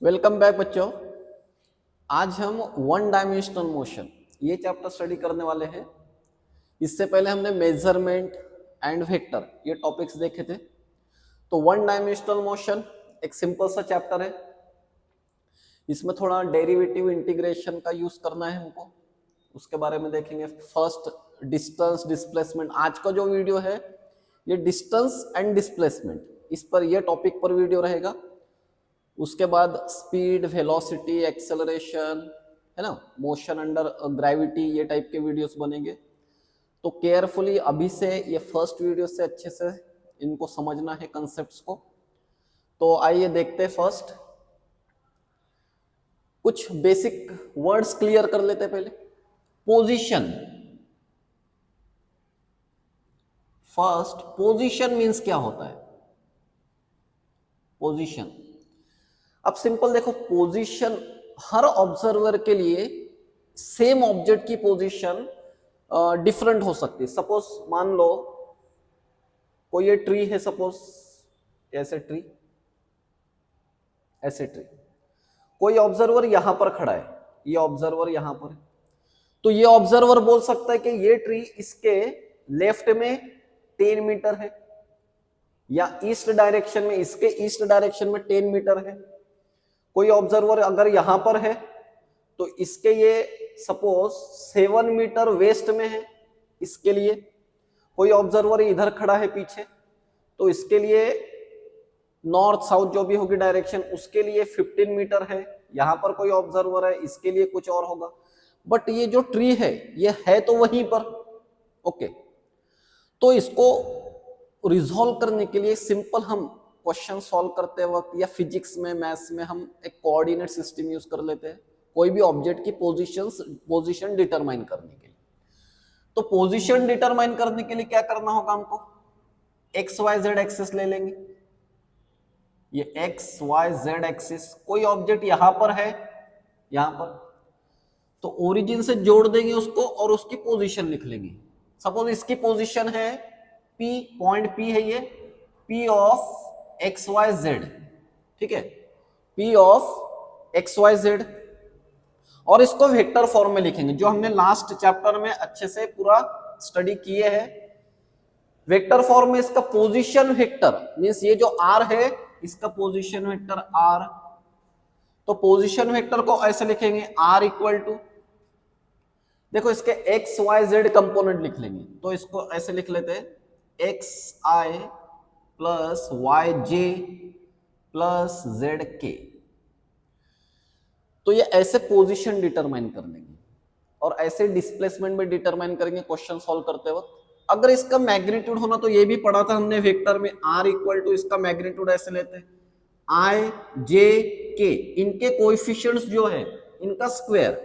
Welcome back बच्चों। आज हम वन डायमेंशनल मोशन ये चैप्टर स्टडी करने वाले हैं। इससे पहले हमने मेजरमेंट एंड वेक्टर ये टॉपिक्स देखे थे। तो वन डायमेंशनल मोशन एक सिंपल सा चैप्टर है। इसमें थोड़ा डेरिवेटिव इंटीग्रेशन का यूज करना है हमको, उसके बारे में देखेंगे। फर्स्ट डिस्टेंस डिस्प्लेसमेंट, आज का जो वीडियो है ये डिस्टेंस एंड डिस्प्लेसमेंट, इस पर ये टॉपिक पर वीडियो रहेगा। उसके बाद स्पीड, वेलोसिटी, एक्सेलरेशन, है ना, मोशन अंडर ग्रेविटी, ये टाइप के वीडियोस बनेंगे। तो केयरफुली अभी से ये फर्स्ट वीडियो से अच्छे से इनको समझना है कंसेप्ट्स को। तो आइए देखते हैं। फर्स्ट कुछ बेसिक वर्ड्स क्लियर कर लेते हैं पहले। पोजीशन, फर्स्ट पोजीशन मींस क्या होता है? पोजीशन, अब सिंपल देखो, पोजीशन हर ऑब्जर्वर के लिए सेम ऑब्जेक्ट की पोजीशन डिफरेंट हो सकती है। सपोज मान लो कोई ये ट्री है, सपोज ऐसे ट्री, ऐसे ट्री, कोई ऑब्जर्वर यहां पर खड़ा है, ये ऑब्जर्वर यहां पर है, तो ये ऑब्जर्वर बोल सकता है कि ये ट्री इसके लेफ्ट में 10 मीटर है, या ईस्ट डायरेक्शन में, इसके ईस्ट डायरेक्शन में 10 मीटर है। कोई ऑब्जर्वर अगर यहां पर है तो इसके ये सपोज 7 मीटर वेस्ट में है इसके लिए। कोई ऑब्जर्वर इधर खड़ा है पीछे, तो इसके लिए नॉर्थ साउथ जो भी होगी डायरेक्शन, उसके लिए 15 मीटर है। यहां पर कोई ऑब्जर्वर है, इसके लिए कुछ और होगा। बट ये जो ट्री है ये है तो वहीं पर। ओके, तो इसको रिजॉल्व करने के लिए सिंपल हम क्वेश्चन सॉल्व करते वक्त या फिजिक्स में, मैथ्स में, हम एक कोऑर्डिनेट सिस्टम यूज कर लेते हैं कोई भी ऑब्जेक्ट की पोजीशन डिटरमाइन करने के लिए। तो पोजीशन डिटरमाइन करने के लिए क्या करना होगा हमको? एक्स वाई जेड एक्सिस ले लेंगे। ये एक्स वाई जेड एक्सिस, कोई ऑब्जेक्ट यहां पर है, यहां पर, तो ओरिजिन से जोड़ देंगे उसको और उसकी पोजीशन लिख लेंगे। सपोज इसकी पोजीशन है P, पॉइंट P है ये, P of x y z, ठीक है, P of x y z, और इसको वेक्टर फॉर्म में लिखेंगे जो हमने लास्ट चैप्टर में अच्छे से पूरा स्टडी किए हैं। वेक्टर फॉर्म में इसका पोजीशन वेक्टर मींस ये जो R है इसका पोजीशन वेक्टर R। तो पोजीशन वेक्टर को ऐसे लिखेंगे R इक्वल टू, देखो इसके एक्स वाई जेड कंपोनेंट लिख लेंगे, तो इसको ऐसे लिख लेते हैं एक्स आई प्लस वाई जे प्लस जेड के। तो ये ऐसे पोजीशन डिटरमाइन कर लेंगे और ऐसे डिस्प्लेसमेंट भी डिटरमाइन करेंगे क्वेश्चन सॉल्व करते वक्त। अगर इसका मैग्नीट्यूड होना, तो ये भी पढ़ा था हमने वेक्टर में, R इक्वल टू इसका मैग्नीट्यूड ऐसे लेते हैं आई जे के, इनके कोएफिशिएंट्स जो है इनका स्क्वायर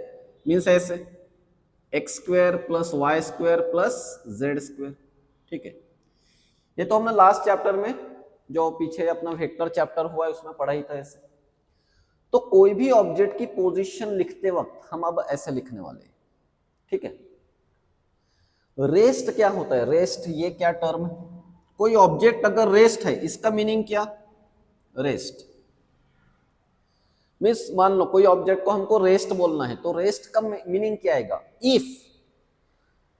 मींस ऐसे x square plus y square plus z square, ठीक है। ये तो हमने लास्ट चैप्टर में, जो पीछे अपना वेक्टर चैप्टर हुआ है, उसमें पढ़ा ही था ऐसे। तो कोई भी ऑब्जेक्ट की पोजीशन लिखते वक्त हम अब ऐसे लिखने वाले हैं, ठीक है। रेस्ट क्या होता है? रेस्ट, ये क्या टर्म है? कोई ऑब्जेक्ट अगर रेस्ट है, इसका मीनिंग क्या? रेस्ट मीन्स, मान लो कोई ऑब्जेक्ट को हमको रेस्ट बोलना है, तो रेस्ट का मीनिंग क्या आएगा? If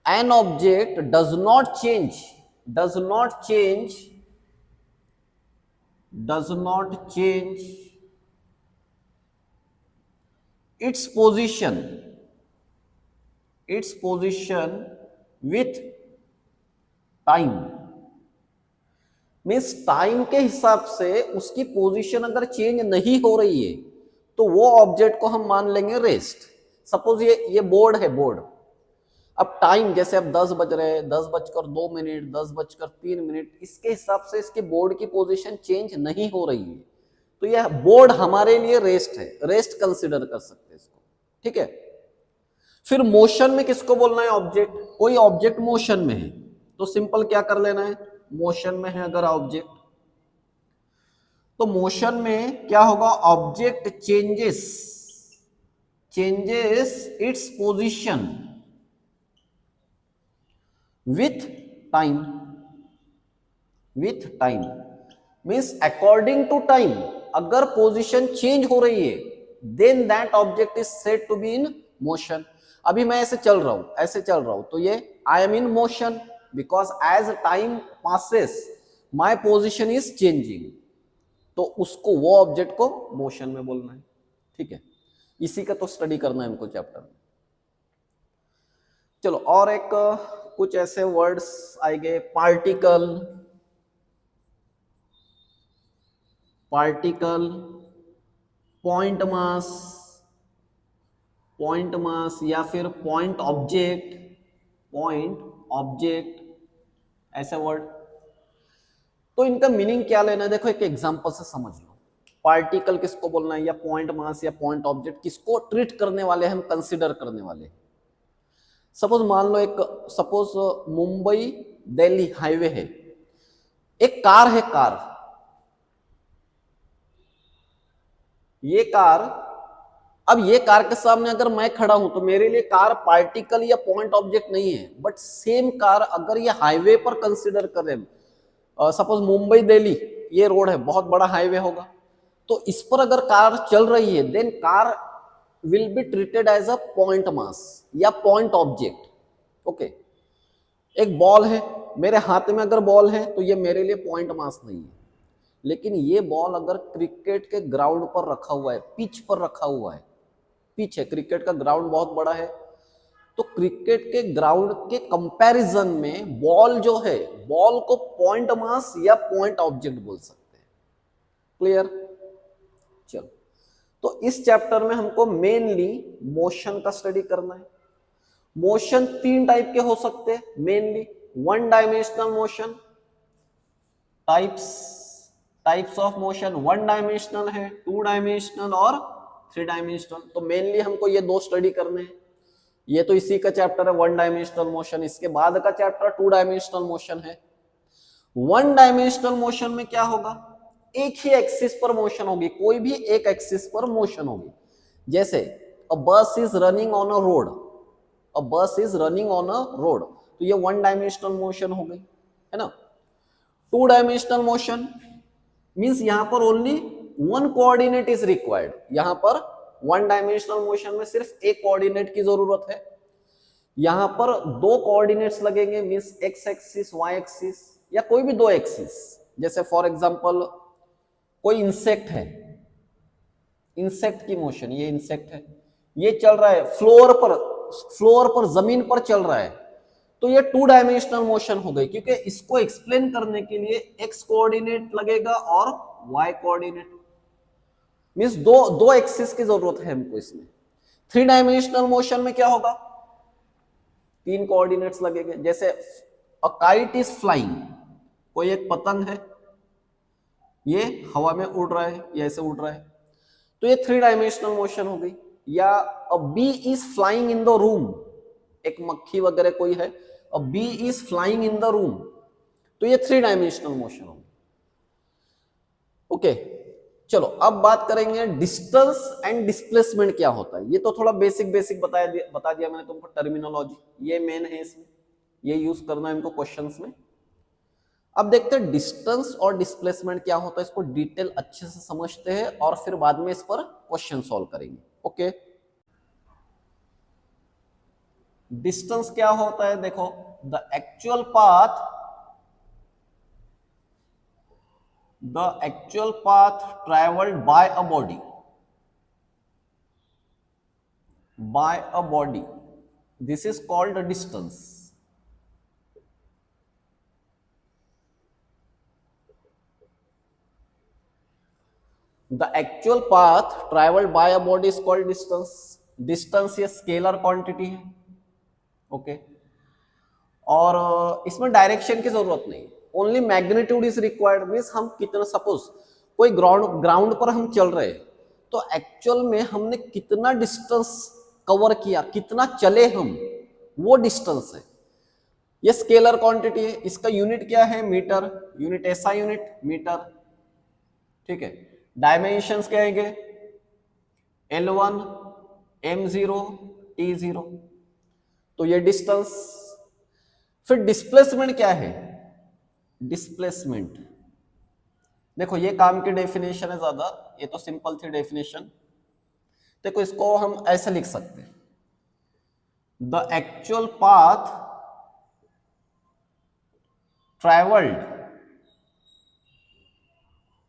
an object does not change, does not change, does not change its position, its position with time, means time के हिसाब से उसकी पोजीशन अगर चेंज नहीं हो रही है तो वो ऑब्जेक्ट को हम मान लेंगे रेस्ट। सपोज ये बोर्ड है, बोर्ड, अब टाइम जैसे अब 10 बज रहे हैं, 10:02, 10:03, इसके हिसाब से इसके बोर्ड की पोजीशन चेंज नहीं हो रही है, तो यह बोर्ड हमारे लिए रेस्ट है, रेस्ट कंसिडर कर सकते हैं इसको, ठीक है। फिर मोशन में किसको बोलना है? ऑब्जेक्ट, कोई ऑब्जेक्ट मोशन में है तो सिंपल क्या कर लेना है, मोशन में है अगर ऑब्जेक्ट, तो मोशन में क्या होगा? Object changes, changes its position with time, with time means according to time. अगर पोजीशन चेंज हो रही है then that object is said to be in motion. अभी मैं ऐसे चल रहा हूं, ऐसे चल रहा हूं, तो ये I am in motion because as time passes my position is changing, तो उसको, वो ऑब्जेक्ट को मोशन में बोलना है। ठीक है, इसी का तो स्टडी करना है हमको चैप्टर में। चलो और एक कुछ ऐसे वर्ड्स आएंगे, particle, particle, point mass, point mass, या फिर पॉइंट ऑब्जेक्ट, पॉइंट ऑब्जेक्ट, ऐसे वर्ड। तो इनका मीनिंग क्या लेना है, देखो एक एग्जांपल से समझ लो। पार्टिकल किसको बोलना है, या पॉइंट मास या पॉइंट ऑब्जेक्ट किसको ट्रीट करने वाले, हम कंसिडर करने वाले। सपोज मान लो एक, सपोज मुंबई दिल्ली हाईवे है, एक कार है, कार, ये कार, अब ये कार के सामने अगर मैं खड़ा हूं तो मेरे लिए कार पार्टिकल या पॉइंट ऑब्जेक्ट नहीं है। बट सेम कार अगर ये हाईवे पर कंसिडर करें, सपोज मुंबई दिल्ली ये रोड है, बहुत बड़ा हाईवे होगा, तो इस पर अगर कार चल रही है then car will be treated as a point mass या पॉइंट ऑब्जेक्ट। ओके, एक बॉल है मेरे हाथ में, अगर बॉल है तो ये मेरे लिए पॉइंट मास नहीं है। लेकिन ये बॉल अगर क्रिकेट के ग्राउंड पर रखा हुआ है, पिच पर रखा हुआ है, पिच है, क्रिकेट का ग्राउंड बहुत बड़ा है, तो क्रिकेट के ग्राउंड के कंपैरिजन में बॉल जो है, बॉल को पॉइंट मास या पॉइंट ऑब्जेक्ट बोल सकते हैं। क्लियर? चलो, तो इस चैप्टर में हमको मेनली मोशन का स्टडी करना है। मोशन तीन टाइप के हो सकते हैं mainly, one dimensional motion, types of motion, one dimensional है, टू डायमेंशनल और थ्री डायमेंशनल। तो मेनली हमको ये दो स्टडी करने हैं। ये तो इसी का चैप्टर है वन डायमेंशनल मोशन, इसके बाद का चैप्टर टू डायमेंशनल मोशन है। वन डायमेंशनल मोशन में क्या होगा, एक ही एक्सिस पर मोशन होगी, कोई भी एक एक्सिस पर मोशन होगी। जैसे a bus is running on a road, a bus is running on a road, तो ये वन डायमेंशनल मोशन हो गई, है ना। टू डायमेंशनल मोशन मींस यहां पर only one coordinate is required. यहां पर वन डायमेंशनल मोशन में सिर्फ एक कोऑर्डिनेट की जरूरत है। यहां पर दो कोऑर्डिनेट्स लगेंगे, means x axis, y axis, या कोई भी दो एक्सिस। जैसे फॉर एग्जांपल कोई इंसेक्ट है, इंसेक्ट की मोशन, ये इंसेक्ट है, ये चल रहा है फ्लोर पर, फ्लोर पर, जमीन पर चल रहा है, तो ये टू डायमेंशनल मोशन हो गई, क्योंकि इसको एक्सप्लेन करने के लिए एक्स कोऑर्डिनेट लगेगा और वाई कोऑर्डिनेट, मींस दो दो एक्सिस की जरूरत है हमको इसमें। थ्री डायमेंशनल मोशन में क्या होगा, तीन कोऑर्डिनेट्स लगेंगे। जैसे अ काइट इज फ्लाइंग, कोई एक पतंग है, ये हवा में उड़ रहा है, ये ऐसे उड़ रहा है, तो ये थ्री डायमेंशनल मोशन हो गई। या a bee is flying in the room, एक मक्खी वगैरह कोई है, a bee is flying in the room, तो ये थ्री डायमेंशनल मोशन होगी। ओके, चलो अब बात करेंगे डिस्टेंस एंड डिस्प्लेसमेंट क्या होता है। ये तो थोड़ा बेसिक बेसिक बता दिया मैंने तुमको, टर्मिनोलॉजी ये मेन है इसमें, ये यूज करना है इनको क्वेश्चंस में। अब देखते हैं डिस्टेंस और डिस्प्लेसमेंट क्या होता है, इसको डिटेल अच्छे से समझते हैं और फिर बाद में इस पर क्वेश्चन सॉल्व करेंगे। ओके, डिस्टेंस क्या होता है, देखो the actual path, the actual path traveled by a body, this is called a distance. The actual path traveled by a body is called distance. distance ये स्केलर क्वांटिटी है। Okay, और इसमें direction की जरूरत नहीं, only magnitude is required, means हम कितना, suppose कोई ग्राउंड पर हम चल रहे हैं, तो एक्चुअल में हमने कितना डिस्टेंस कवर किया, कितना चले हम, वो डिस्टेंस है। ये स्केलर क्वांटिटी है, इसका यूनिट क्या है, मीटर, यूनिट ऐसा यूनिट मीटर। ठीक है, डायमेंशंस क्या है, L1, M0, T0, तो ये डिस्टेंस। फिर डिस्प्लेसमेंट क्या है, डिस्प्लेसमेंट देखो ये काम की डेफिनेशन है ज्यादा, ये तो सिंपल थी डेफिनेशन। देखो इसको हम ऐसे लिख सकते हैं, the actual path travelled,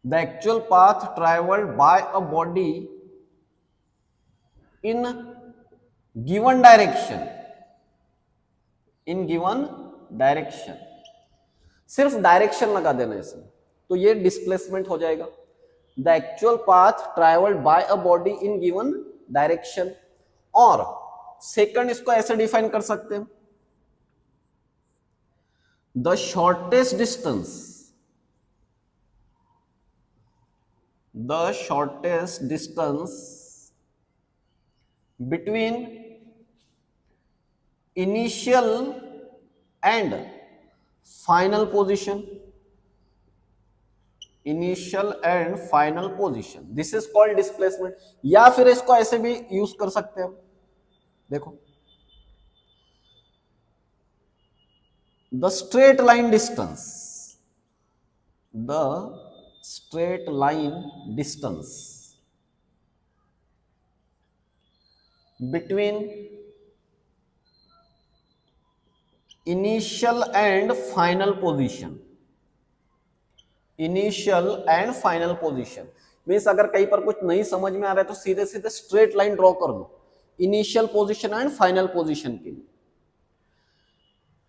the actual path travelled bye a body in given direction, in given direction, सिर्फ डायरेक्शन लगा देना इसमें, तो ये डिस्प्लेसमेंट हो जाएगा। The actual path travelled bye a body in given direction. और सेकंड इसको ऐसे डिफाइन कर सकते हैं, the shortest distance, the shortest distance between initial and final position, initial and final position, this is called displacement। या फिर इसको ऐसे भी यूज कर सकते हैं, देखो the straight line distance, the straight line distance between initial and final position, initial and final position means अगर कहीं पर कुछ नहीं समझ में आ रहा है तो सीधे सीधे स्ट्रेट लाइन ड्रॉ कर लो initial position and final position के लिए।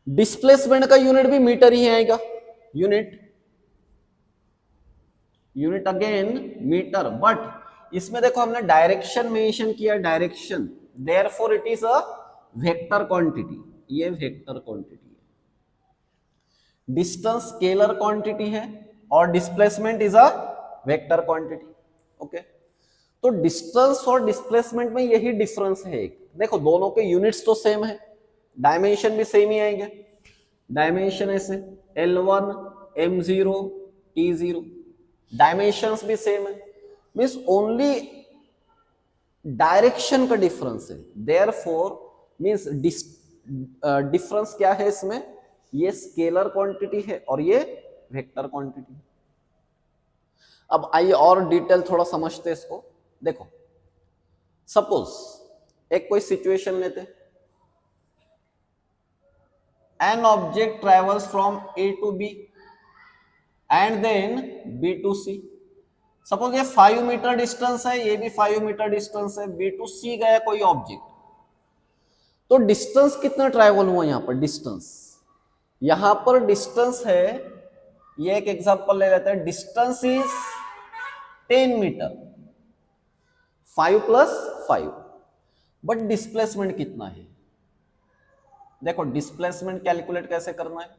डिस्प्लेसमेंट का यूनिट भी मीटर ही आएगा, यूनिट अगेन मीटर, बट इसमें देखो हमने डायरेक्शन मेंशन किया, direction, therefore it is a vector quantity, ये वेक्टर क्वांटिटी है। डिस्टेंस स्केलर क्वांटिटी है और displacement is a vector quantity. Okay, तो डिस्टेंस और डिस्प्लेसमेंट में यही डिफरेंस है एक। देखो दोनों के यूनिट्स तो सेम है, डायमेंशन भी सेम ही आएंगे, डायमेंशन ऐसे L1 M0 T0, डायमेंशंस भी सेम है, मीन्स ओनली डायरेक्शन का डिफरेंस है। देयरफॉर मीन्स डिफरेंस क्या है इसमें, ये स्केलर क्वांटिटी है और ये वेक्टर क्वांटिटी। अब आइए और डिटेल थोड़ा समझते हैं इसको। देखो सपोज एक कोई सिचुएशन लेते, an object travels from A to B and then B to C। Suppose ये 5 मीटर डिस्टेंस है, ये भी 5 मीटर डिस्टेंस है, B to C गया कोई ऑब्जेक्ट, तो डिस्टेंस कितना ट्रैवल हुआ यहां पर, डिस्टेंस यहां पर डिस्टेंस है, ये एक एग्जांपल ले लेते हैं, distance is 10 meter, 5 plus 5, but displacement कितना है। देखो डिस्प्लेसमेंट कैलकुलेट कैसे करना है,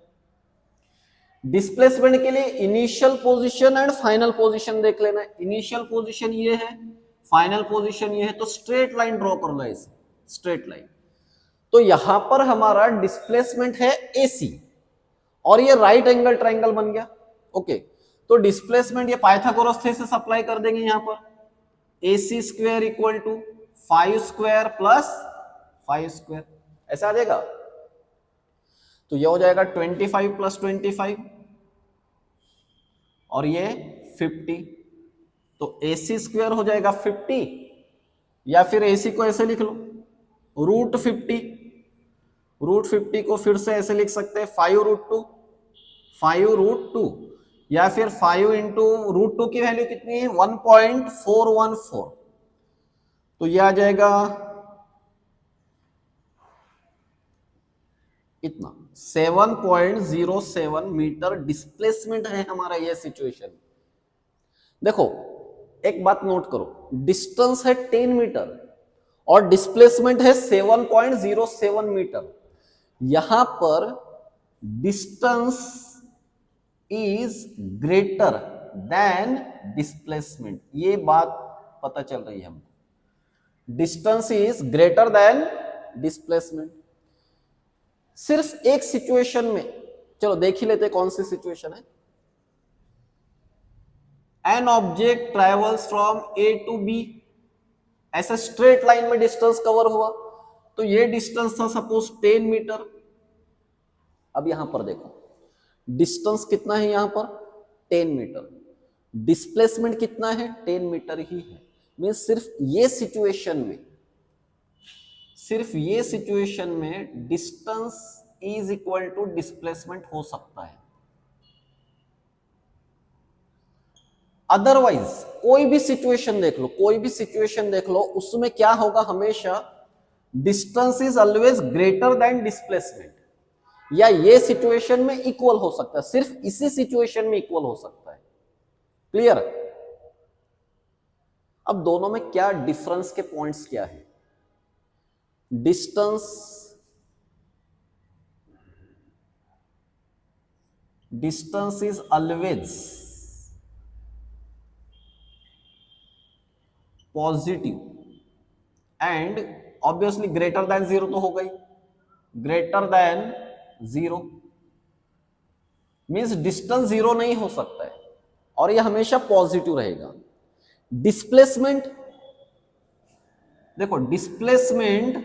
डिस्प्लेसमेंट के लिए initial position and final position देख लेना है। इनिशियल पोजीशन ये है, फाइनल पोजीशन ये है, तो स्ट्रेट लाइन ड्रॉ कर लो ऐसे, स्ट्रेट लाइन। तो यहां पर हमारा डिस्प्लेसमेंट है AC और ये राइट एंगल ट्रायंगल बन गया। ओके, तो डिस्प्लेसमेंट ये पाइथागोरस थ्योरम से अप्लाई कर देंगे, यहां पर AC square equal to 5 square plus 5 square, ऐसा आ जाएगा। तो ये हो जाएगा 25 प्लस 25 और ये 50, तो AC स्क्वायर हो जाएगा 50, या फिर AC को ऐसे लिख लो √50, √50 को फिर से ऐसे लिख सकते हैं 5√2, 5√2, या फिर 5 इंटू √2 की वैल्यू कितनी है 1.414, तो ये आ जाएगा इतना 7.07 मीटर डिस्प्लेसमेंट है हमारा ये सिचुएशन। देखो एक बात नोट करो, डिस्टेंस है 10 मीटर और डिस्प्लेसमेंट है 7.07 मीटर। यहां पर distance is greater than displacement, ये बात पता चल रही है हमको, distance is greater than displacement. सिर्फ एक सिचुएशन में, चलो देख ही लेते कौन सी सिचुएशन है। N object travels from A to B, ऐसा स्ट्रेट लाइन में डिस्टेंस कवर हुआ, तो ये डिस्टेंस था सपोज 10 मीटर। अब यहां पर देखो डिस्टेंस कितना है, यहां पर 10 मीटर, डिस्प्लेसमेंट कितना है, 10 मीटर ही है। मीन्स सिर्फ ये सिचुएशन में distance is equal to displacement हो सकता है। अदरवाइज कोई भी सिचुएशन देख लो, उसमें क्या होगा, हमेशा distance is always greater than displacement, या ये सिचुएशन में इक्वल हो सकता है, सिर्फ इसी सिचुएशन में इक्वल हो सकता है। क्लियर? अब दोनों में क्या डिफरेंस के पॉइंट्स क्या है? Distance is always positive and obviously greater than zero तो हो गई, greater than zero means distance zero नहीं हो सकता है और यह हमेशा पॉजिटिव रहेगा। डिस्प्लेसमेंट, देखो डिस्प्लेसमेंट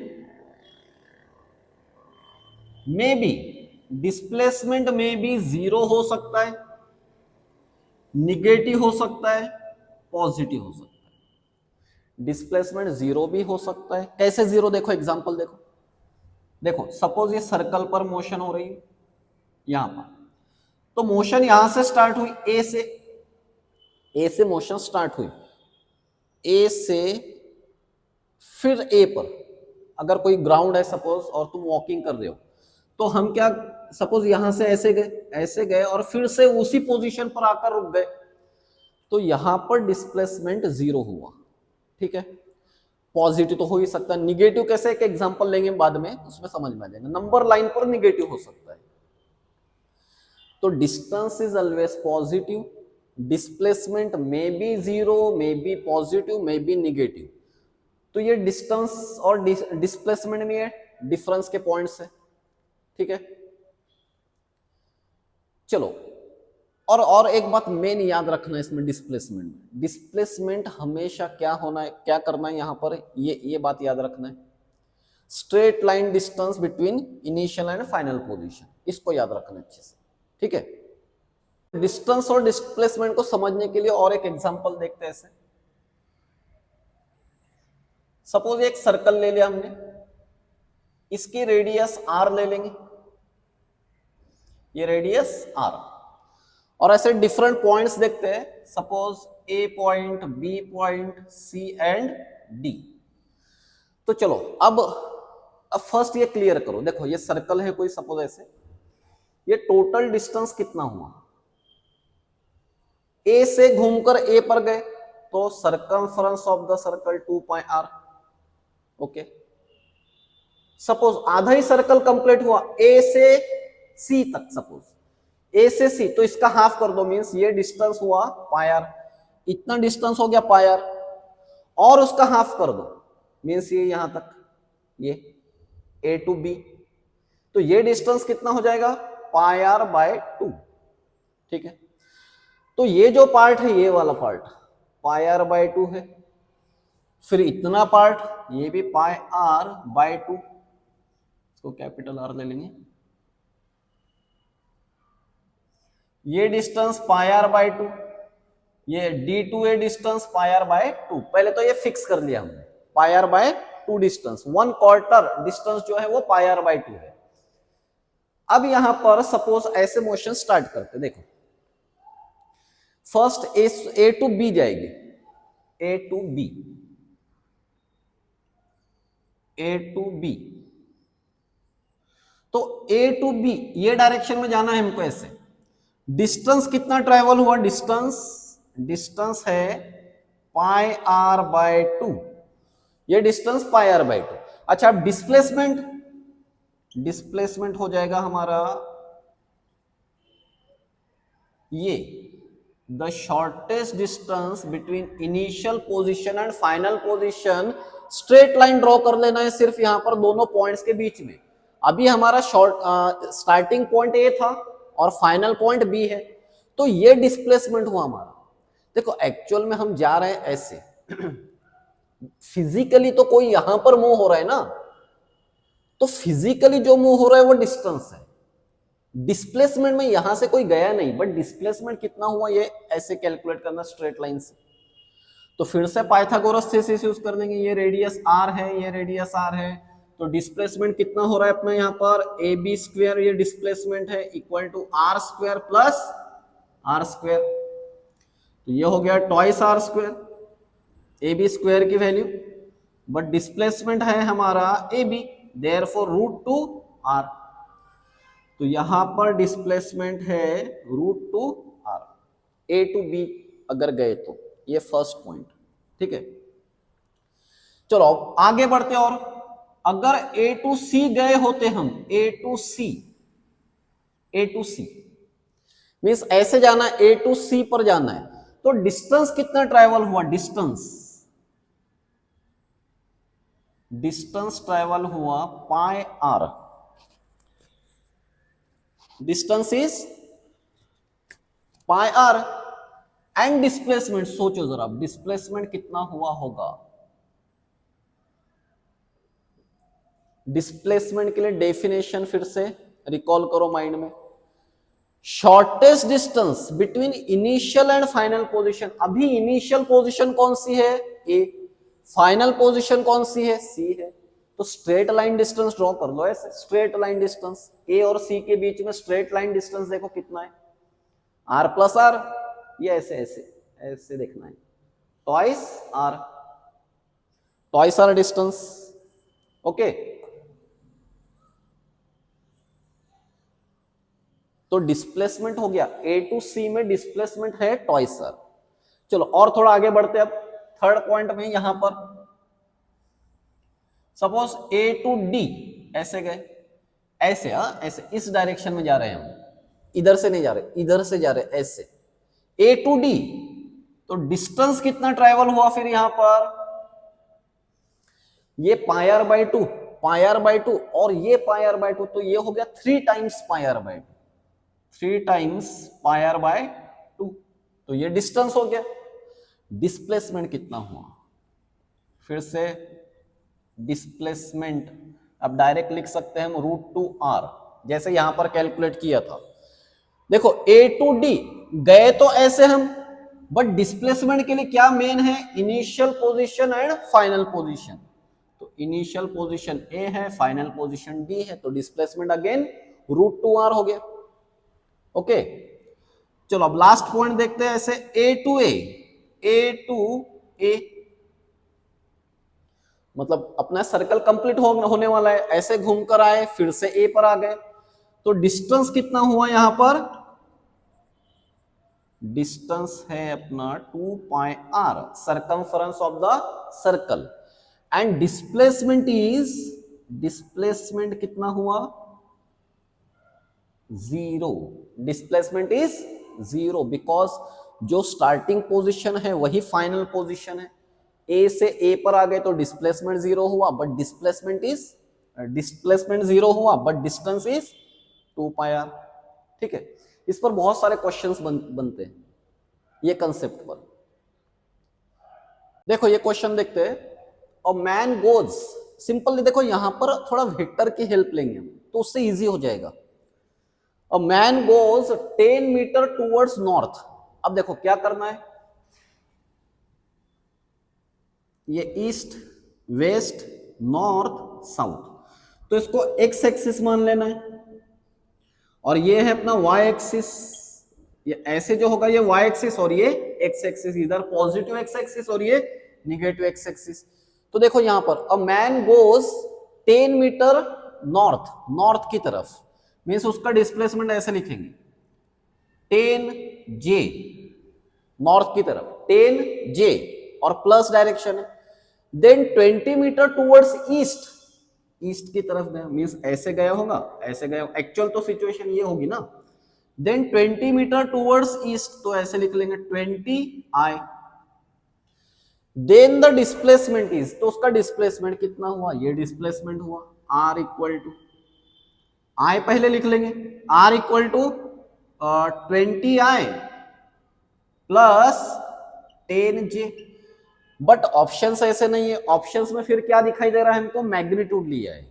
में भी जीरो हो सकता है, निगेटिव हो सकता है, पॉजिटिव हो सकता है। डिस्प्लेसमेंट जीरो भी हो सकता है। कैसे जीरो? देखो एग्जांपल देखो सपोज ये सर्कल पर मोशन हो रही है यहां पर, तो मोशन यहां से स्टार्ट हुई, ए से मोशन स्टार्ट हुई, ए से फिर ए पर अगर कोई ग्राउंड है सपोज और तुम वॉकिंग कर रहे हो, तो हम क्या, सपोज यहां से ऐसे गए और फिर से उसी पोजीशन पर आकर रुक गए, तो यहां पर डिस्प्लेसमेंट जीरो हुआ। ठीक है, पॉजिटिव तो हो ही सकता है, निगेटिव कैसे, एक एग्जांपल लेंगे बाद में, उसमें समझ में आ जाएगा। नंबर लाइन पर निगेटिव हो सकता है। तो distance is always positive, displacement में be zero, may be positive, may be negative. तो ये डिस्टेंस और डिस्प्लेसमेंट में ये डिफरेंस के पॉइंट्स है। ठीक है, चलो और एक बात मेन याद रखना है इसमें, डिस्प्लेसमेंट हमेशा क्या होना है, क्या करना है यहां पर, ये बात याद रखना है, straight line distance between initial and final position, इसको याद रखना है अच्छे से। ठीक है, डिस्टेंस और डिस्प्लेसमेंट को समझने के लिए और एक एग्जांपल देखते हैं। ऐसे सपोज एक सर्कल ले लिया हमने, इसकी रेडियस r ले लेंगे, ये रेडियस r, और ऐसे डिफरेंट पॉइंट्स देखते हैं, suppose A point, B point, C and D. तो चलो अब फर्स्ट ये क्लियर करो। देखो ये सर्कल है कोई, सपोज ऐसे, ये टोटल डिस्टेंस कितना हुआ, ए से घूमकर ए पर गए तो circumference of the circle 2 pi r। Okay, suppose आधा ही सर्कल कंप्लीट हुआ, ए से सी तक, सपोज ए से सी, तो इसका हाफ कर दो, मींस ये डिस्टेंस हुआ पाई r, इतना डिस्टेंस हो गया पाई r, और उसका हाफ कर दो, मींस ये यहां तक, ये ए टू बी, तो ये डिस्टेंस कितना हो जाएगा, पाई r बाय 2। ठीक है, तो ये जो पार्ट है, ये वाला पार्ट पाई r बाय 2 है, फिर इतना पार्ट ये भी पाई r बाय 2, इसको कैपिटल R ले लेंगे, ये डिस्टेंस पाई r बाय 2, ये D2A distance pi r by 2। पहले तो ये फिक्स कर लिया हमने, पाई r बाय 2 डिस्टेंस, 1/4 डिस्टेंस जो है वो पाई r बाय 2 है। अब यहां पर सपोज ऐसे मोशन स्टार्ट करते, देखो फर्स्ट ए टू बी जाएगी, ए टू बी, तो ए टू बी ये डायरेक्शन में जाना है हमको। ऐसे डिस्टेंस कितना ट्रेवल हुआ, डिस्टेंस है पाई r बाय 2, ये डिस्टेंस पाई r बाय 2। अच्छा, अब डिस्प्लेसमेंट हो जाएगा हमारा ये the shortest distance between initial position and final position. Straight line draw कर लेना है सिर्फ यहां पर दोनों पॉइंट्स के बीच में। अभी हमारा स्टार्टिंग पॉइंट ए था और फाइनल पॉइंट बी है, तो ये डिस्प्लेसमेंट हुआ हमारा। देखो एक्चुअल में हम जा रहे हैं ऐसे फिजिकली तो कोई यहां पर मूव हो रहा है ना, तो फिजिकली जो मूव हो रहा है वो डिस्टेंस है, डिस्प्लेसमेंट में यहां से कोई गया नहीं, बट डिस्प्लेसमेंट कितना हुआ ये ऐसे कैलकुलेट करना स्ट्रेट लाइन से। तो फिर से पाइथागोरस थ्योरम यूज कर लेंगे। ये रेडियस आर है, ये रेडियस आर है, तो डिस्प्लेसमेंट कितना हो रहा है अपना यहाँ पर ए बी स्क्वायर, ये डिस्प्लेसमेंट है, equal to r square plus r square. तो ये हो गया twice r square A B square की वैल्यू, बट डिस्प्लेसमेंट है हमारा A B, therefore root two r. तो यहां पर डिस्प्लेसमेंट है root two r, A to B अगर गए तो, ये फर्स्ट पॉइंट। ठीक है, चलो अब आगे बढ़ते। और अगर ए टू सी गए होते हम, A to C, A to C means ऐसे जाना, ए टू सी पर जाना है, तो डिस्टेंस कितना ट्रैवल हुआ, डिस्टेंस ट्रैवल हुआ pi r. Distance is pi r and displacement, सोचो जरा डिस्प्लेसमेंट कितना हुआ होगा। डिस्प्लेसमेंट के लिए डेफिनेशन फिर से रिकॉल करो माइंड में। Shortest distance between initial and final position. अभी इनिशियल पोजीशन कौन सी है, ए, फाइनल पोजीशन कौन सी है, सी है। तो स्ट्रेट लाइन डिस्टेंस ड्रॉ कर लो ऐसे, स्ट्रेट लाइन डिस्टेंस ए और सी के बीच में स्ट्रेट लाइन डिस्टेंस देखो कितना है, आर प्लस आर, ये ऐसे ऐसे ऐसे देखना है, ट्वाइस आर डिस्टेंस। ओके, तो डिस्प्लेसमेंट हो गया, ए टू सी में डिस्प्लेसमेंट है ट्वाइस आर। चलो और थोड़ा आगे बढ़ते, अब थर्ड पॉइंट में यहां पर सपोज ए टू डी ऐसे गए, ऐसे, ऐसे इस डायरेक्शन में जा रहे हैं हम, इधर से नहीं जा रहे, इधर से जा रहे ऐसे, ए टू डी। तो डिस्टेंस कितना ट्रैवल हुआ फिर यहां पर, ये पाई आर बाई टू, और ये पाई आर बाई टू, तो ये हो गया 3 times pi r by two, 3 times pi r by two. तो ये डिस्टेंस हो गया। डिस्प्लेसमेंट कितना हुआ, फिर से डिस्प्लेसमेंट अब डायरेक्ट लिख सकते हैं हम रूट टू आर, जैसे यहां पर कैलकुलेट किया था। देखो ए टू डी गए तो ऐसे हम, बट डिस्प्लेसमेंट के लिए क्या मेन है, initial position and final position. तो इनिशियल पोजीशन ए है, फाइनल पोजीशन डी है, तो displacement again root two r हो गया। ओके, चलो अब लास्ट पॉइंट देखते हैं ऐसे, ए टू ए, मतलब अपना सर्कल कंप्लीट होने वाला है, ऐसे घूमकर आए फिर से ए पर आ गए, तो डिस्टेंस कितना हुआ यहां पर, डिस्टेंस है अपना 2 pi r, circumference of the circle, and displacement कितना हुआ, 0। डिस्प्लेसमेंट इज 0 बिकॉज जो स्टार्टिंग पोजीशन है वही फाइनल पोजीशन है। ए से ए पर आ गए तो डिस्प्लेसमेंट 0 हुआ, बट डिस्प्लेसमेंट 0 हुआ, but distance is 2 pi r. ठीक है, इस पर बहुत सारे क्वेश्चंस बनते हैं ये कंसेप्ट पर। देखो ये क्वेश्चन देखते हैं, और मैन गोज, सिंपल देखो यहां पर थोड़ा वेक्टर की हेल्प लेंगे हम, तो उससे इजी हो जाएगा। A man goes 10 meter towards north. अब देखो क्या करना है, ये ईस्ट वेस्ट नॉर्थ साउथ, तो इसको एक्स एक्सिस मान लेना है, और ये है अपना वाई एक्सिस, ये ऐसे जो होगा ये वाई एक्सिस और ये एक्स एक्सिस, इधर पॉजिटिव एक्स एक्सिस और ये निगेटिव एक्स एक्सिस। तो देखो यहां पर a man goes 10 meter north की तरफ, मीन्स उसका डिस्प्लेसमेंट ऐसे लिखेंगे 10 जे, नॉर्थ की तरफ 10 जे और प्लस डायरेक्शन है। देन 20 मीटर टूवर्ड्स ईस्ट की तरफ गया, मीन्स ऐसे गया होगा, ऐसे गया, एक्चुअल तो सिचुएशन ये होगी ना। देन 20 मीटर टूवर्ड्स ईस्ट, तो ऐसे लिख लेंगे 20 आई। देन द डिस्प्लेसमेंट इज, तो उसका डिस्प्लेसमेंट कितना हुआ, ये डिस्प्लेसमेंट हुआ, आर इक्वल टू, आई पहले लिख लेंगे, r equal to 20 i plus 10 j. But options ऐसे नहीं है, ऑप्शंस में फिर क्या दिखाई दे रहा है हमको, मैग्नीट्यूड लिया है,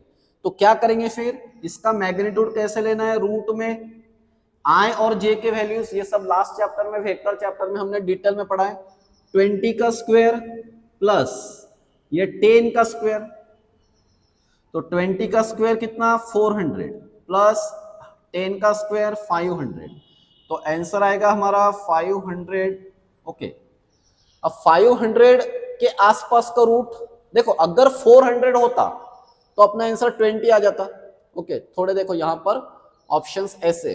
तो क्या करेंगे फिर, इसका मैग्नीट्यूड कैसे लेना है, रूट में आई और जे के वैल्यूज, ये सब लास्ट चैप्टर में, वेक्टर चैप्टर में हमने डिटेल में पढ़ा है। 20 का स्क्वायर प्लस ये 10 का स्क्वायर, तो 20 का स्क्वायर कितना 400 प्लस 10 का स्क्वायर 500, तो आंसर आएगा हमारा 500। ओके, अब 500 के आसपास का रूट देखो, अगर 400 होता तो अपना आंसर 20 आ जाता। ओके, थोड़े देखो यहां पर ऑप्शंस ऐसे,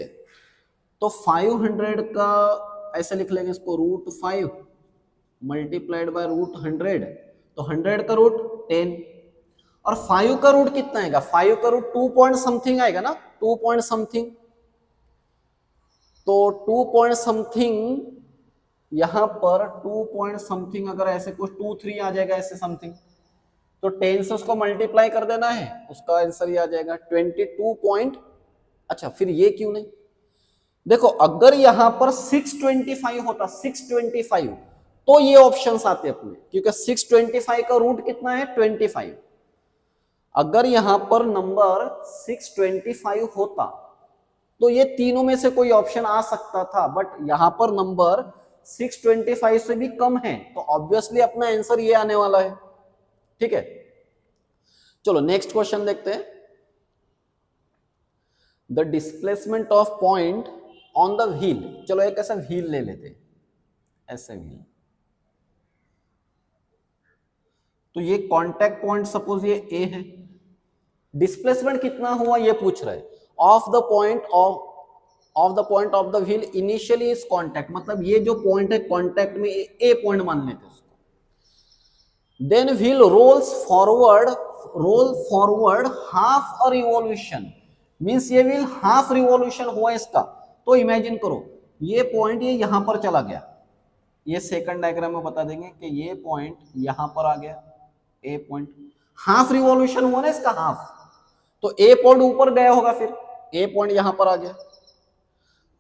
तो 500 का ऐसे लिख लेंगे इसको, रूट 5 मल्टीप्लाइड बाय रूट 100, तो 100 का रूट 10, और 5 का रूट कितना आएगा, 5 का रूट 2 पॉइंट समथिंग आएगा ना, 2 पॉइंट समथिंग, तो 2 पॉइंट समथिंग, यहां पर 2 पॉइंट समथिंग अगर ऐसे कुछ 2 3 आ जाएगा ऐसे समथिंग, तो 10 से उसको मल्टीप्लाई कर देना है, उसका आंसर ये आ जाएगा 22 पॉइंट। अच्छा, फिर ये क्यों नहीं, देखो अगर यहां पर 625 होता, 625, तो ये ऑप्शंस आते अपने, क्योंकि 625 का रूट कितना है 25। अगर यहां पर नंबर 625 होता तो ये तीनों में से कोई ऑप्शन आ सकता था, बट यहां पर नंबर 625 से भी कम है, तो ऑब्वियसली अपना आंसर ये आने वाला है। ठीक है, चलो नेक्स्ट क्वेश्चन देखते हैं। The displacement of point on the wheel, चलो एक ऐसा व्हील ले लेते हैं, ऐसे व्हील, तो ये कांटेक्ट पॉइंट सपोज ये ए है, डिस्प्लेसमेंट कितना हुआ ये पूछ रहा है, of the point of the wheel initially is contact, मतलब ये जो पॉइंट है कांटेक्ट में ए पॉइंट मान लेते हैं उसको, then wheel roll forward half a revolution, means ये व्हील हाफ रिवॉल्यूशन हुआ इसका, तो इमेजिन करो ये पॉइंट ये यहां पर चला गया, ये सेकंड डायग्राम में बता देंगे कि ये पॉइंट यहां पर आ गया, ए पॉइंट, हाफ रिवॉल्यूशन हुआ ना इसका, हाफ, तो ए पॉइंट ऊपर गया होगा, फिर ए पॉइंट यहां पर आ गया,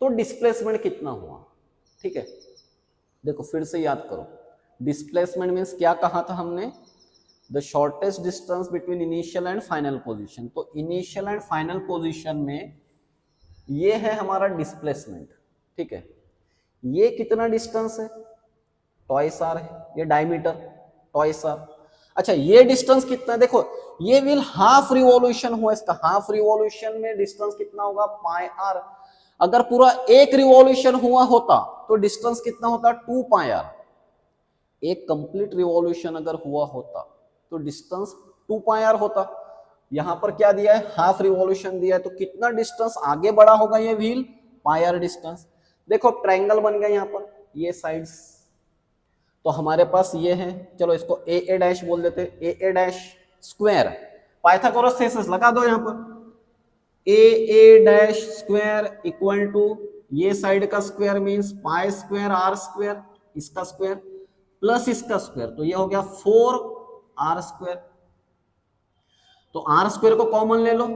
तो डिस्प्लेसमेंट कितना हुआ। ठीक है, देखो फिर से याद करो, डिस्प्लेसमेंट मींस क्या कहा था हमने, the shortest distance between initial and final position, तो इनिशियल एंड फाइनल पोजीशन में ये है हमारा डिस्प्लेसमेंट। ठीक है, ये कितना डिस्टेंस है, ट्वाइस आर है, ये डायमीटर ट्वाइस आर। अच्छा, ये डिस्टेंस कितना है, देखो ये व्हील हाफ रिवॉल्यूशन हुआ इसका, हाफ रिवॉल्यूशन में डिस्टेंस कितना होगा पाई आर, अगर पूरा एक रिवॉल्यूशन हुआ होता तो डिस्टेंस कितना होता 2 पाई आर, एक कंप्लीट रिवॉल्यूशन अगर हुआ होता तो डिस्टेंस 2 पाई आर होता, यहां पर क्या दिया है हाफ रिवॉल्यूशन दिया है, तो कितना डिस्टेंस आगे बढ़ा होगा ये व्हील, पाई आर डिस्टेंस। देखो ट्रायंगल बन गया यहां पर, ये साइड्स, तो हमारे पास ये है, चलो इसको ए डैश बोल देते, A dash square, Pythagoras theorem लगा दो यहां पर, A dash square equal to ये साइड का square means pi square r square, इसका स्क्वायर प्लस इसका स्क्वायर, तो ये हो गया 4 आर स्क्वायर, तो आर स्क्वायर को कॉमन ले लो,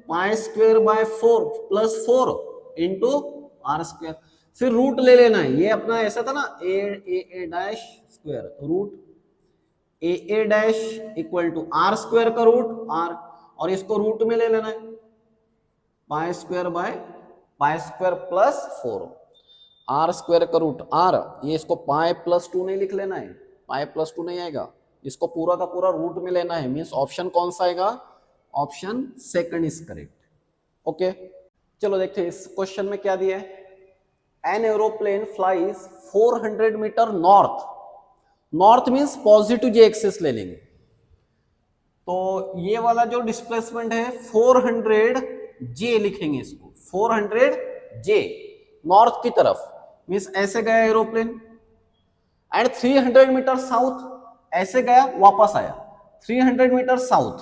pi square by 4 plus 4 into r square, फिर रूट ले लेना है, ये अपना ऐसा था ना ए डैश स्क्वायर, तो root A dash equal to r square का रूट आर, और इसको रूट में ले लेना है pi square by pi square plus 4, r square का रूट आर, ये इसको पाई प्लस 2 नहीं लिख लेना है, पाई प्लस 2 नहीं आएगा, इसको पूरा का पूरा रूट में लेना है, मींस ऑप्शन कौन सा आएगा, option second is correct. Okay, चलो देखते हैं इस क्वेश्चन में क्या दिया है, an aeroplane flies 400 metre north, north means positive j axis ले लेंगे, तो ये वाला जो डिस्प्लेसमेंट है 400 जे लिखेंगे इसको, 400 जे नॉर्थ की तरफ, मींस ऐसे गया एरोप्लेन, एंड 300 मीटर साउथ, ऐसे गया वापस आया, 300 मीटर साउथ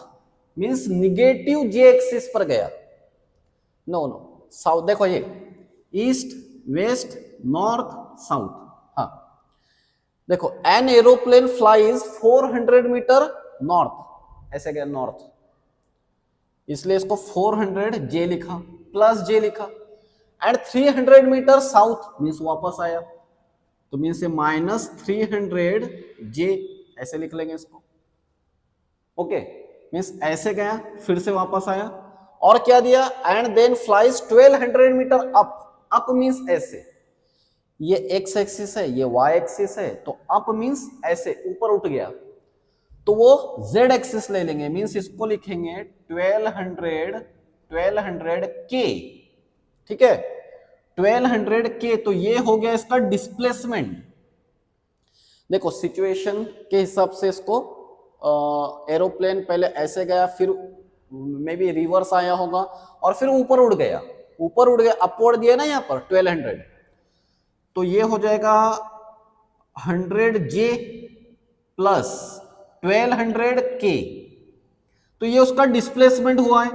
मींस निगेटिव जे एक्सिस पर गया, नो साउथ, देखो ये ईस्ट वेस्ट नॉर्थ साउथ, हाँ देखो an aeroplane flies 400 metre north, ऐसे गया नॉर्थ, इसलिए इसको 400 जे लिखा प्लस जे लिखा, एंड 300 मीटर साउथ मींस वापस आया, तो मींस से माइनस 300 जे, ऐसे लिख लेंगे इसको। ओके, मीन्स ऐसे गया फिर से वापस आया, और क्या दिया, and then flies 1200 metre up. Up means ऐसे, ये एक्स एक्सिस है, ये वाई एक्सिस है, तो अप मीन्स ऐसे ऊपर उठ गया, तो वो जेड एक्सिस ले लेंगे, मीन्स इसको लिखेंगे 1200 के, ठीक है, 1200 के। तो ये हो गया इसका डिस्प्लेसमेंट। देखो सिचुएशन के हिसाब से इसको एरोप्लेन पहले ऐसे गया, फिर मे बी रिवर्स आया होगा, और फिर ऊपर उड़ गया, ऊपर उड़ गया, अपवर्ड दिया ना यहाँ पर 1200, तो ये हो जाएगा 100J प्लस 1200K, तो ये उसका डिस्प्लेसमेंट हुआ है।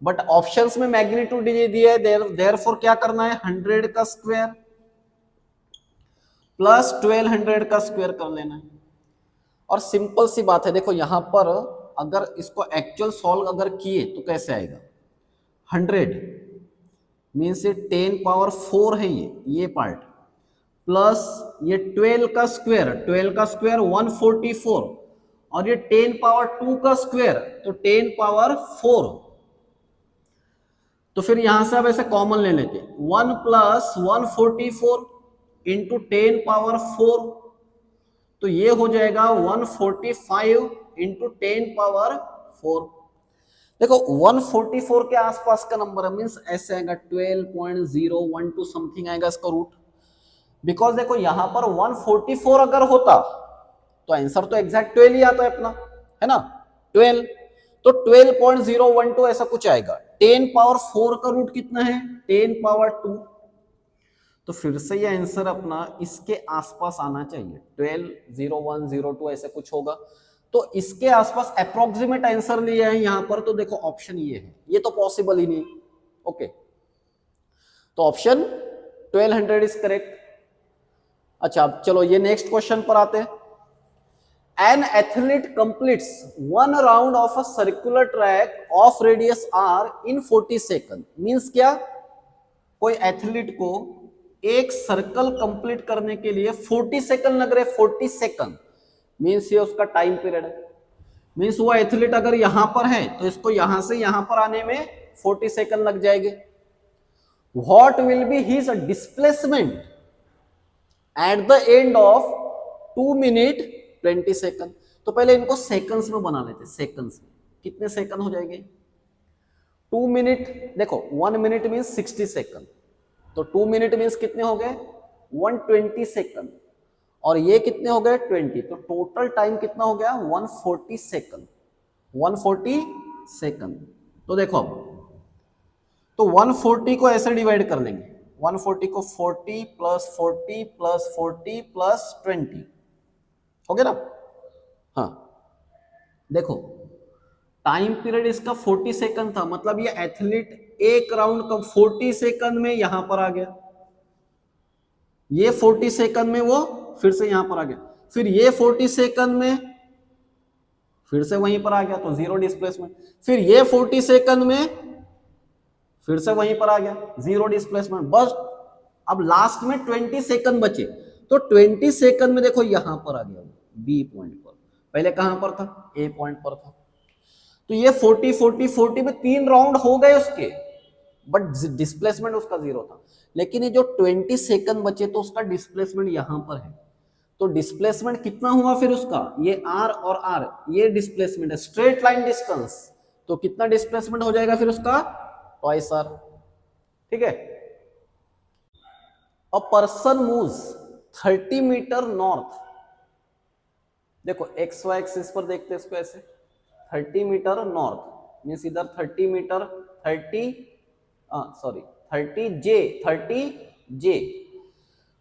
बट ऑप्शंस में मैग्नीट्यूड दिया है, देयरफॉर क्या करना है, 100 का स्क्वायर प्लस 1200 का स्क्वायर कर लेना है। और सिंपल सी बात है, देखो यहां पर अगर इसको एक्चुअल सॉल्व अगर किए तो कैसे आएगा, 100 मीन्स 10 पावर 4 है ये पार्ट, प्लस ये 12 का स्क्वायर, 12 का स्क्वायर 144, और ये 10 पावर 2 का स्क्वायर, तो 10 पावर 4। तो फिर यहां से अब ऐसे कॉमन ले लेते, 1 प्लस 144 इंटू 10 पावर 4, तो ये हो जाएगा 145 इंटू 10 पावर 4। देखो 144 के आसपास का नंबर है, मीन्स ऐसे आएगा 12.012 समथिंग आएगा इसका रूट। बिकॉज देखो यहां पर 144 अगर होता तो आंसर तो एग्जैक्ट 12 ही आता है अपना, है ना, 12, तो 12.012 ऐसा कुछ आएगा। 10 पावर 4 का रूट कितना है, 10 पावर 2, तो फिर से ये आंसर अपना इसके आसपास आना चाहिए, 12.0102 ऐसे कुछ होगा। तो इसके आसपास अप्रोक्सीमेट आंसर लिया है यहां पर, तो देखो ऑप्शन ये है, ये तो पॉसिबल ही नहीं। ओके, तो ऑप्शन 1200 इज करेक्ट। अच्छा अब चलो ये नेक्स्ट क्वेश्चन पर आते हैं। An athlete completes one round of a circular track of radius r in 40 seconds. Means क्या, कोई एथलीट को एक सर्कल कंप्लीट करने के लिए 40 सेकंड लग रहे, 40 सेकंड मीन्स ये उसका टाइम पीरियड है। मीन्स वो एथलीट अगर यहां पर है तो इसको यहां से यहां पर आने में 40 सेकंड लग जाएंगे। What will be his displacement at the end of 2 minute 20 second. तो पहले इनको सेकंड्स में बना लेते, सेकंड्स में कितने सेकंड हो जाएंगे, 2 मिनट, देखो 1 मिनट मीन्स 60 सेकंड, तो 2 मिनट मीन्स कितने हो गए 120 सेकंड, और ये कितने हो गए 20, तो टोटल टाइम कितना हो गया 140 सेकंड, 140 सेकंड। तो देखो अब तो 140 को ऐसे डिवाइड कर लेंगे, 140 को 40 प्लस 40 प्लस 40 प्लस 20 हो गया ना। हाँ देखो टाइम पीरियड इसका 40 सेकंड था, मतलब ये एथलीट एक राउंड कम 40 सेकंड में यहां पर आ गया, ये 40 सेकंड में वो फिर से यहां पर आ गया, फिर ये 40 सेकंड में फिर से वहीं पर आ गया, तो जीरो डिस्प्लेसमेंट, फिर ये 40 सेकंड में फिर से वहीं पर आ गया, जीरो डिस्प्लेसमेंट। बस अब लास्ट में 20 सेकंड बचे, तो 20 सेकंड में देखो यहां पर आ गया बी पॉइंट पर, पहले कहां पर था ए पॉइंट पर था, तो ये 40 40 40 में 3 राउंड हो गए उसके, बट डिस्प्लेसमेंट उसका जीरो था। लेकिन ये जो 20 सेकंड बचे तो उसका डिस्प्लेसमेंट यहां पर है, तो डिस्प्लेसमेंट कितना हुआ फिर उसका, ये आर और आर ये डिस्प्लेसमेंट है, स्ट्रेट लाइन डिस्टेंस, तो कितना डिस्प्लेसमेंट हो जाएगा फिर उसका ट्वाइस आर, ठीक है। A person moves 30 metre north, देखो एक्स वाई एक्सिस पर देखते हैं इसको ऐसे, 30 मीटर नॉर्थ मीन्स इधर 30 metre 30 j,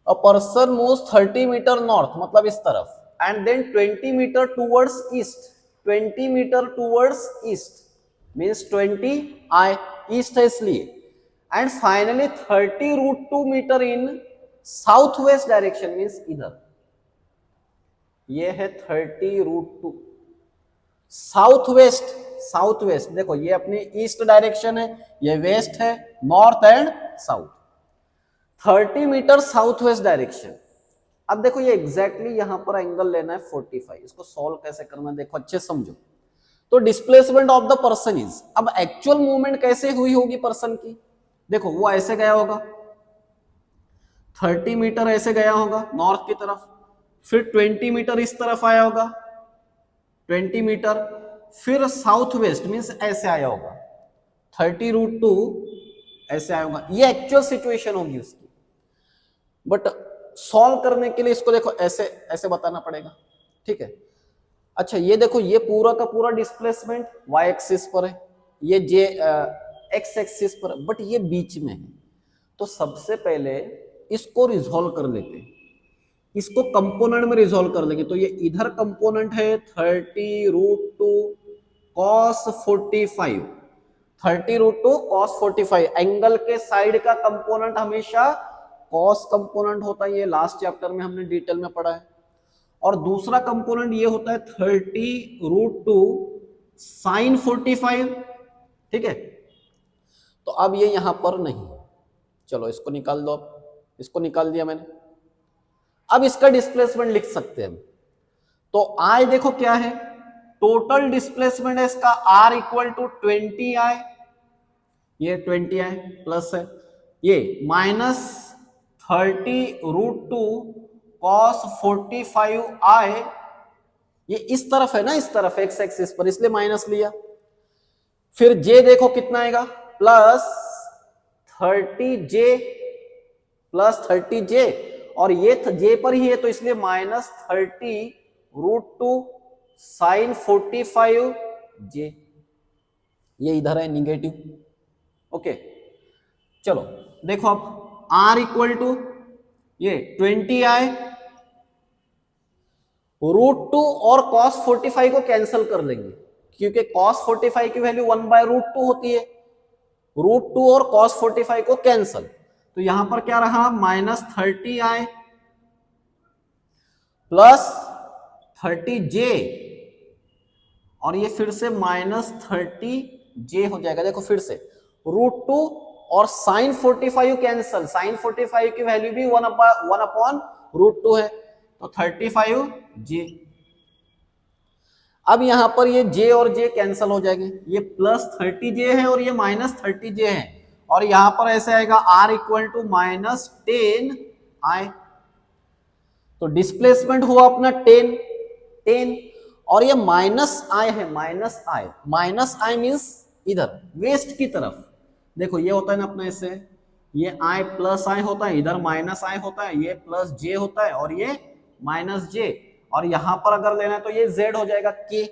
a person moves 30 metre north मतलब इस तरफ, and then 20 metre towards east, 20 metre towards east means 20 i east है इसलिए, and finally 30√2 metre in south west direction means इधर, ये है 30√2 साउथ वेस्ट, साउथ वेस्ट देखो ये अपनी ईस्ट डायरेक्शन है, ये वेस्ट है, north and south, 30 metre south west direction. अब देखो ये एग्जैक्टली यहां पर एंगल लेना है 45, इसको सॉल्व कैसे करना है देखो अच्छे समझो। तो displacement of the person is, अब एक्चुअल मूवमेंट कैसे हुई होगी पर्सन की, देखो वो ऐसे गया होगा 30 मीटर ऐसे गया होगा नॉर्थ की तरफ, फिर 20 मीटर इस तरफ आया होगा 20 मीटर, फिर साउथ वेस्ट मीन्स ऐसे आया होगा 30√2 ऐसे आया होगा। ये एक्चुअल सिचुएशन होगी उसकी, बट सॉल्व करने के लिए इसको देखो ऐसे ऐसे बताना पड़ेगा, ठीक है। अच्छा ये देखो ये पूरा का पूरा डिस्प्लेसमेंट y एक्सिस पर है, ये जे x एक्सिस पर, बट ये बीच में है। तो सबसे पहले इसको रिजॉल्व कर लेते हैं, इसको कंपोनेंट में रिजॉल्व कर लेंगे। तो ये इधर कंपोनेंट है 30√2 cos 45, 30√2 cos 45, एंगल के साइड का कंपोनेंट हमेशा cos कंपोनेंट होता है, ये लास्ट चैप्टर में हमने डिटेल में पढ़ा है। और दूसरा कंपोनेंट ये होता है 30√2 sin 45, ठीक है। तो अब ये यहां पर नहीं, चलो इसको निकाल दो, अब इसको निकाल दिया मैंने। अब इसका डिस्प्लेसमेंट लिख सकते हैं, तो आई देखो क्या है, टोटल डिस्प्लेसमेंट है इसका r इक्वल टू 20i, ये 20i प्लस है ये माइनस 30√2 cos 45i, ये इस तरफ है ना, इस तरफ x एक्सिस पर, इसलिए माइनस लिया। फिर j देखो कितना आएगा, प्लस 30j, प्लस 30j, और ये j पर ही है तो इसलिए माइनस 30√2 sin 45j, ये इधर है निगेटिव, ओके। चलो देखो अब r इक्वल टू ये 20i, √2 और cos 45 को कैंसिल कर लेंगे, क्योंकि cos 45 की वैल्यू 1/√2 होती है, √2 और cos 45 को कैंसिल, तो यहां पर क्या रहा माइनस 30i प्लस 30j, और ये फिर से माइनस 30j हो जाएगा। देखो फिर से √2 और sin 45 कैंसिल, sin 45 की वैल्यू भी 1/√2 है, तो 35j। अब यहां पर ये j और j कैंसिल हो जाएंगे, ये प्लस 30j है और ये माइनस 30j है, और यहां पर ऐसे आएगा r equal to minus 10i। तो डिस्प्लेसमेंट हुआ अपना 10, और ये माइनस i है, माइनस i मीन्स इधर वेस्ट की तरफ। देखो ये होता है ना अपना ऐसे, ये i प्लस i होता है, इधर माइनस i होता है, ये प्लस j होता है और ये माइनस j, और यहां पर अगर लेना है तो ये z हो जाएगा k।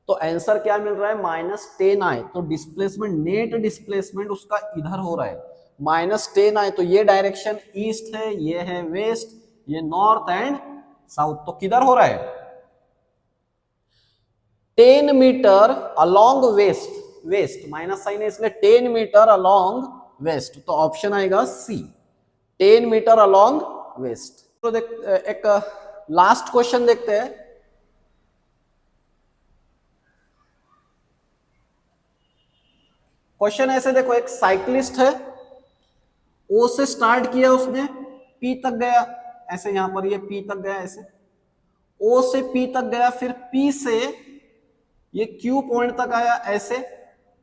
तो आंसर क्या मिल रहा है माइनस 10i। तो डिस्प्लेसमेंट, नेट डिस्प्लेसमेंट उसका इधर हो रहा है माइनस 10i। तो ये डायरेक्शन ईस्ट है, ये है वेस्ट, ये नॉर्थ एंड साउथ। तो किधर हो रहा है 10 metre along waste, waste minus sign है इसलिए 10 मीटर अलोंग वेस्ट, तो ऑप्शन आएगा सी, 10 मीटर अलोंग वेस्ट। तो देख एक लास्ट क्वेश्चन देखते हैं। क्वेश्चन ऐसे देखो, एक साइक्लिस्ट है, ओ से स्टार्ट किया उसने, पी तक गया, ऐसे यहां पर ये पी तक गया, ऐसे ओ से पी तक गया, फिर पी से ये क्यू पॉइंट तक आया ऐसे,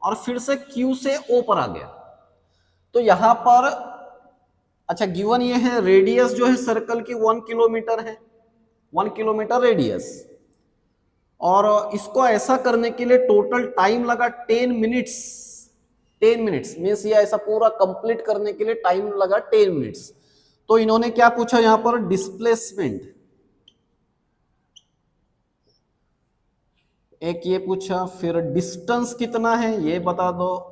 और फिर से क्यू से ओ पर आ गया। तो यहां पर अच्छा गिवन ये है, रेडियस जो है सर्कल की 1 किलोमीटर है, 1 किलोमीटर रेडियस, और इसको ऐसा करने के लिए टोटल टाइम लगा 10 मिनट्स। 10 मिनट्स मीन्स ये ऐसा पूरा कंप्लीट करने के लिए टाइम लगा 10 मिनट्स। तो इन्होंने क्या पूछा यहां पर, डिस्प्लेसमेंट एक ये पूछा, फिर डिस्टेंस कितना है ये बता दो,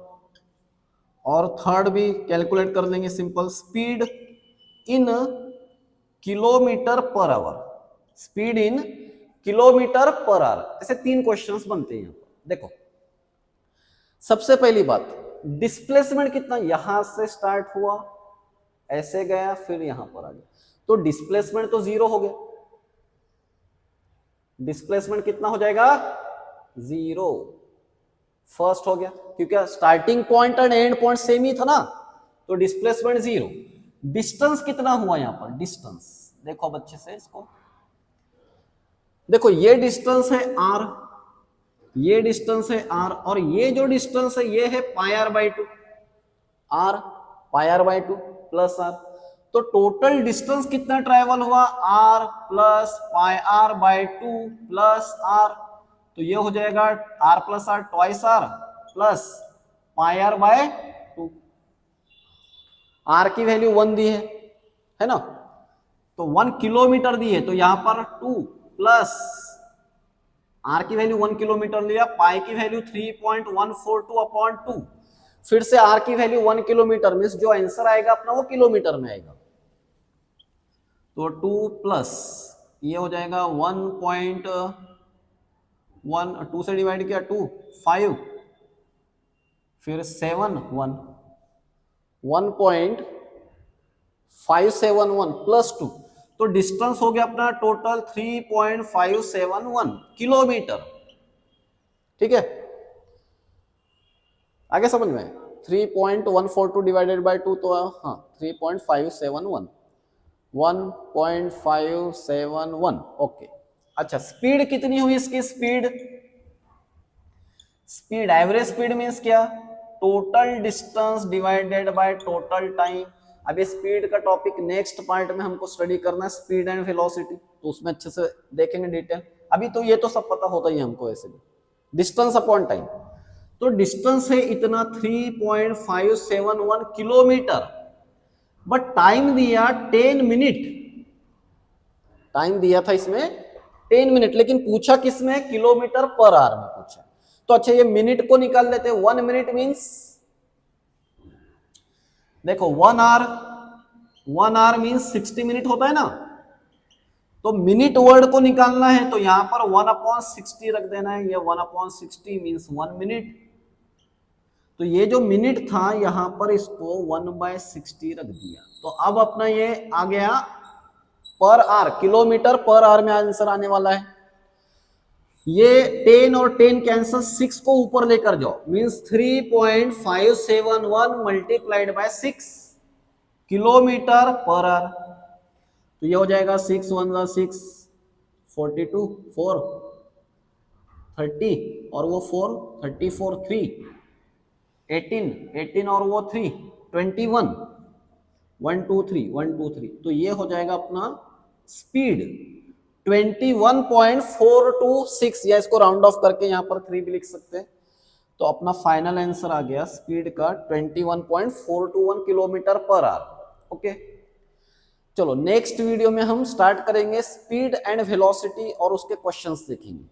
और थर्ड भी कैलकुलेट कर लेंगे simple, speed in kilometre per hour, speed in kilometre per hour. ऐसे 3 क्वेश्चंस बनते हैं। देखो सबसे पहली बात, डिस्प्लेसमेंट कितना, यहां से स्टार्ट हुआ ऐसे गया फिर यहां पर आ गया, तो डिस्प्लेसमेंट तो 0 हो गया। डिस्प्लेसमेंट कितना हो जाएगा 0, फर्स्ट हो गया, क्योंकि starting point and end point same ही था ना, तो डिस्प्लेसमेंट 0। डिस्टेंस कितना हुआ यहां पर, डिस्टेंस देखो अब अच्छे से इसको, देखो ये डिस्टेंस है r, ये डिस्टेंस है r, और ये जो डिस्टेंस है ये है pi r by 2, r pi r by 2 plus r। तो टोटल डिस्टेंस कितना ट्रेवल हुआ, r plus pi r by 2 plus r। तो ये हो जाएगा r plus r twice r plus pi r by 2। r की वैल्यू 1 दी है ना, तो 1 किलोमीटर दी है, तो यहां पर 2 प्लस r की वैल्यू 1 किलोमीटर लिया, पाई की वैल्यू 3.142 अपॉन 2, फिर से r की वैल्यू 1 किलोमीटर, मींस जो आंसर आएगा अपना वो किलोमीटर में आएगा। तो 2 प्लस ये हो जाएगा 1.1, 2 से डिवाइड किया 2, 5, फिर 7, 1.571 प्लस 2, तो डिस्टेंस हो गया अपना टोटल 3.571 किलोमीटर। ठीक है, आगे समझ में, 3.142 डिवाइडेड बाय 2, तो हाँ 3.571, 1.571, ओके। अच्छा, स्पीड कितनी हुई इसकी, स्पीड एवरेज स्पीड मीन्स क्या, total distance divided by total time. अब ये स्पीड का टॉपिक नेक्स्ट पार्ट में हमको स्टडी करना है, स्पीड एंड वेलोसिटी, तो उसमें अच्छे से देखेंगे डिटेल। अभी तो ये तो सब पता होता ही हमको, ऐसे भी डिस्टेंस अपॉन टाइम। तो डिस्टेंस है इतना 3.571 किलोमीटर, बट टाइम दिया 10 मिनट, टाइम दिया था इसमें 10 मिनट, लेकिन पूछा किसमें, किलोमीटर पर आवर में पूछा। तो अच्छा, ये मिनट को निकाल लेते हैं। 1 मिनट मीन्स देखो 1 आवर मीन्स 60 मिनट होता है ना, तो मिनट वर्ड को निकालना है, तो यहां पर 1/60 रख देना है, ये 1/60 मीन्स 1 मिनट। तो ये जो मिनट था यहां पर इसको 1/60 रख दिया, तो अब अपना ये आ गया per hour, kilometre per hour में आंसर आने वाला है। ये 10 और 10 कैंसल, 6 को ऊपर लेकर जाओ, means 3.571 multiplied by 6 kilometre per hour. तो ये हो जाएगा 6 1 6, 42, 4 30, और वो 4 34, 3 18 और वो 3 21, 1 2 3 1 2 3। तो ये हो जाएगा अपना स्पीड 21.426, या इसको राउंड ऑफ करके यहां पर 3 भी लिख सकते हैं। तो अपना फाइनल आंसर आ गया स्पीड का 21.421 किलोमीटर पर आवर। ओके, चलो नेक्स्ट वीडियो में हम स्टार्ट करेंगे स्पीड एंड वेलोसिटी और उसके क्वेश्चंस देखेंगे।